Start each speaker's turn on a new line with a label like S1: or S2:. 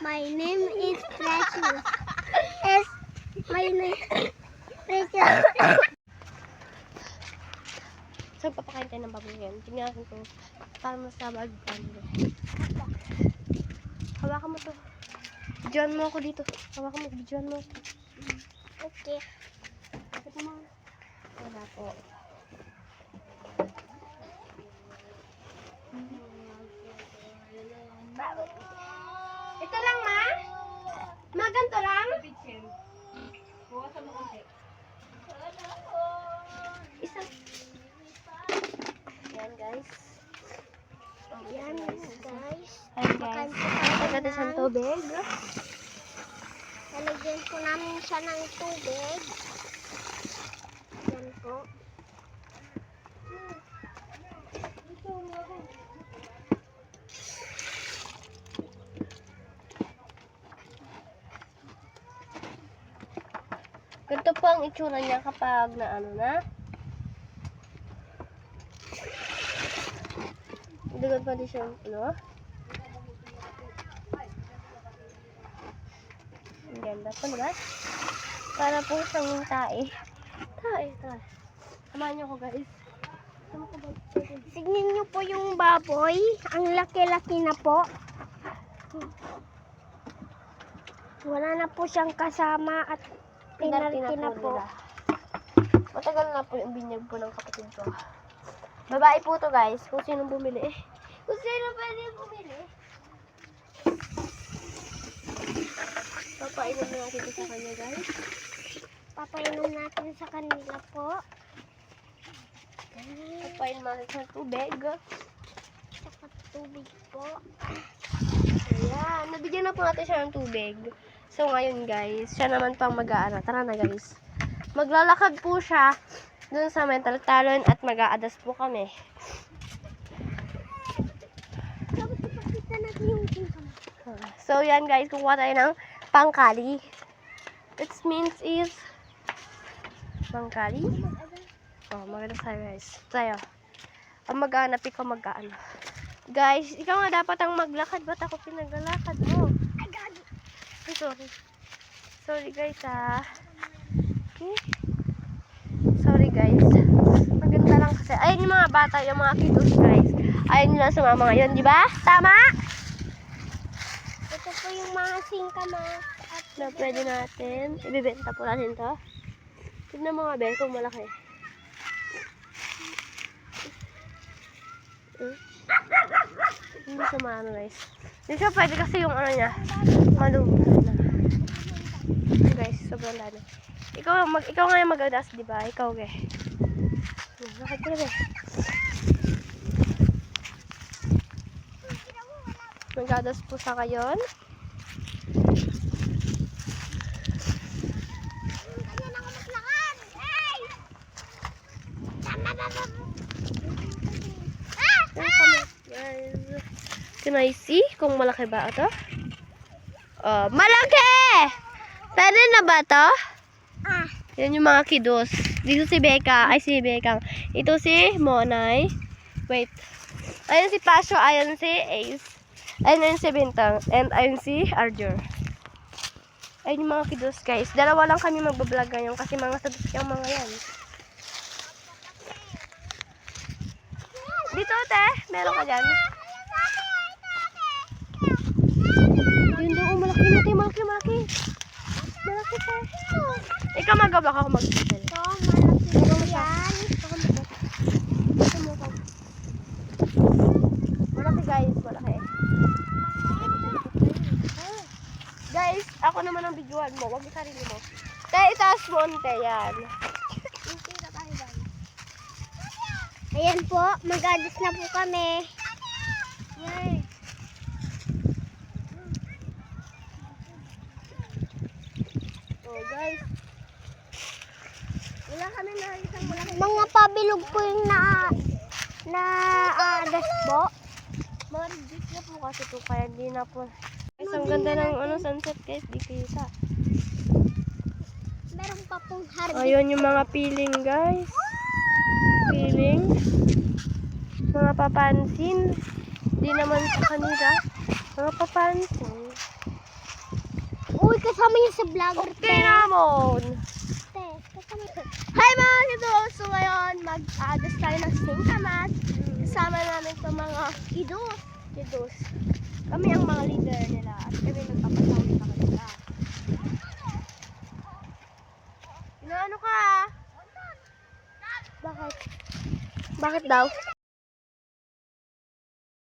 S1: My name is Precious. My name is Precious.
S2: So, papakain tayo ng baboy yan. Tingnan natin kung paano sa mag-ano. Hawakan mo to. Bidyoan mo ako dito. Hawakan mo, bidyoan mo.
S1: Okay.
S2: Ito mo. Wala po. Ito lang, ma? Maganto lang? Bukasan mo konti. Isa. Yan, guys.
S1: Yan, guys.
S2: Ayan, guys. Pagkati siyang tubig.
S1: Lalagyan po namin siya ng tubig. Yan po.
S2: Ganito po ang itsura niya kapag na ano na. Dugod pa din siya, ano? Ang ganda po, diba? Para po siyang tae. Tae. Samahan niyo ako, guys.
S1: Tignan niyo po yung baboy. Ang laki-laki na po. Wala na po siyang kasama at pinarki na po.
S2: Matagal na po yung binyag po ng kapatid ko. Babae po to, guys. Kung sino bumili.
S1: Kung sino pwede bumili.
S2: Papainom na natin ito sa kanya, guys.
S1: Papainom natin sa kanila po.
S2: Papainom natin sa tubig.
S1: Saka tubig po.
S2: Ayan. Nabigyan na po natin siya ng tubig. So, ngayon, guys, siya naman pang mag-aano. Tara na, guys. Maglalakad po siya dun sa mental talon at mag-a-adjust po kami.
S1: Tapos ipakita natin yung tingkang.
S2: So, yan, guys. Kukuha tayo ng pangkali. It means is pangkali. Oh, maganda tayo, guys. Tayo. Ang mag-aanap, ikaw mag-aano. Guys, ikaw nga dapat ang maglakad. Ba't ako pinaglalakad mo? Ay, sorry. Sorry, guys, Okay. Sorry, guys. Maganda lang kasi. Ayun yung mga bata, yung mga kiddos, guys. Ayun nila sumama ngayon, di ba? Tama?
S1: Ito po yung mga singkamas.
S2: Na pwede natin. Ibibenta po natin to. Tignan mo nga, Ben, kung malaki. Hindi siya maano, guys. Hindi siya pwede kasi yung ano niya. Malubog na. Guys, sobrang dami. Ikaw nga yung mag-adas, di ba? Ikaw, ge. Bakit ka na, be? Mag-adas po sa kayon.
S1: Ganyan ako maglakad. Hey! Tama ba ba?
S2: Guys, can I see kung malaki ba ito? Oh, malaki! Pwede na ba ito? Yan yung mga kiddos. Dito si Becca. Ay, si Becca. Ito si Monay. Wait. Ayun si Pasio. Ayun si Ace. Ayun si Bintang. And ayun si Arjur. Ayun yung mga kiddos, guys. Dalawa lang kami magbablog ngayon kasi mga sadus yung mga yan. Dito, te. Meron ka dyan. Yun doon. Malaki na, te. Malaki. Malaki, te. Ikaw mag-vlog ako mag-vlog.
S1: Ito, malaki yan.
S2: Malaki, guys. Malaki. Guys, ako naman ang videoan mo. Huwag yung sarili mo. Te, itaas mo. Te, yan.
S1: Ayan po, mag-adjust na po kami.
S2: Yay. Oh, guys. Wala kami na isang malaki.
S1: Mga pabilog po yung na-adjust po.
S2: Mga rigid na po kasi ito. Kaya di na po. Guys, ang ganda ng sunset, guys. Di kita.
S1: Meron pa pong harvest.
S2: Ayun yung mga piling, guys. Piling. Mga papansin. Di naman sa kanila. Mga papansin.
S1: Uy, kasama niya sa vlogger.
S2: Okay namon.
S1: Te, kasama niya.
S2: Hi mga kiddos! So ngayon, mag-adas tayo ng singkamas. Kasama namin itong mga kiddos. Kami ang mga leader nila at kami magpapasawin sa kanila. Inaano ka? Bakit? Bakit daw?